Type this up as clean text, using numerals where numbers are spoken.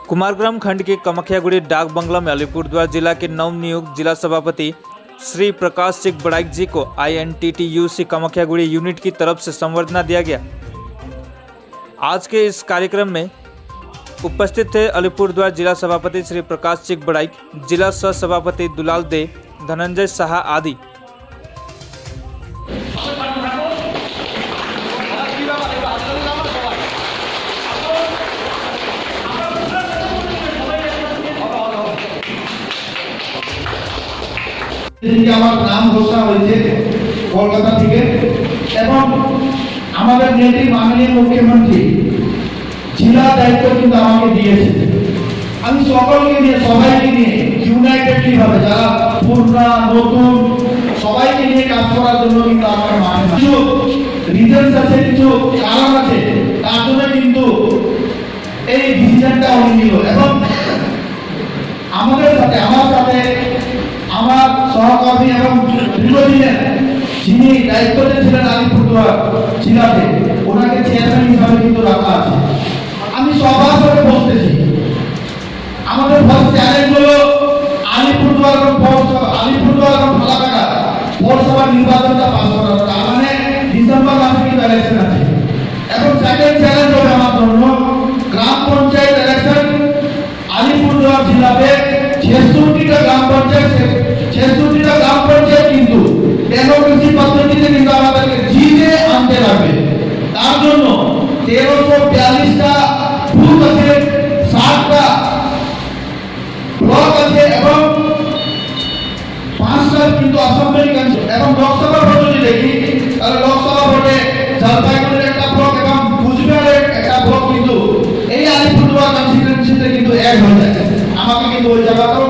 कुमारग्राम खंड के कमखियागुड़ी डाक बंगला में अलीपुरद्वार जिला के नवनियुक्त जिला सभापति श्री प्रकाश सिंह बड़ाइक जी को INTTUC कमखियागुड़ी यूनिट की तरफ से संवर्धना दिया गया। आज के इस कार्यक्रम में उपस्थित थे अलीपुरद्वार जिला सभापति श्री प्रकाश सिंह बड़ाइक, जिला सह सभापति दुलाल दे, धनंजय साहा आदि। আমার নাম ঘোষণা হয়েছে কলকাতা থেকে এবং আমাদের নেত্রী মাননীয় মুখ্যমন্ত্রী জেলা দায়িত্ব কিন্তু আমাকে দিয়েছে। আমি সকলকে নিয়ে সবাইকে নিয়ে ইউনাইটেডলি ভাবে যারা পুরনা নতুন সবাইকে নিয়ে কাজ করার জন্য কিন্তু আমাকে মানে কিছু রিজনস আছে, কিছু কারণ আছে, তার জন্য কিন্তু এই ডিসিশনটা উনি নিল এবং আমাদের সাথে আমার সহকর্মী এবং দীর্ঘদিনের যিনি দায়িত্বতে ছিলেন আলিপুরদুয়ার জেলাতে, ওনাকে চেয়ারম্যান হিসাবে কিন্তু রাখা আছে। আমি সবার সাথে বলতেছি, আমাদের ফার্স্ট চ্যালেঞ্জ হলো আলিপুরদুয়ার এবং ফালাকাটা পৌরসভা নির্বাচনটা পাস করা। তার মানে ডিসেম্বর মাসে কিন্তু ইলেকশন আছে এবং সেকেন্ড চ্যালেঞ্জ হবে আমার জন্য গ্রাম পঞ্চায়েত ইলেকশন। আলিপুরদুয়ার জেলাতে 66টা গ্রাম পঞ্চায়েত কিন্তু ডেমোক্রেসি পদ্ধতিতে কিন্তু আমাদেরকে জিতে আনতে হবে। তার জন্য 1342টা বুথ আছে, 60টা ব্লক আছে এবং 5টা কিন্তু অ্যাসেম্বলি এবং লোকসভা ভোট যদি দেখি তাহলে লোকসভা ভোটে জলপাইগুড়ির একটা ব্লক এবং কুচবিহারের একটা ব্লক কিন্তু এই আলিপুরদুয়ার কনস্টিটুয়েন্সিতে কিন্তু অ্যাড হয়ে যায়। আমাকে কিন্তু ওই জায়গাটাও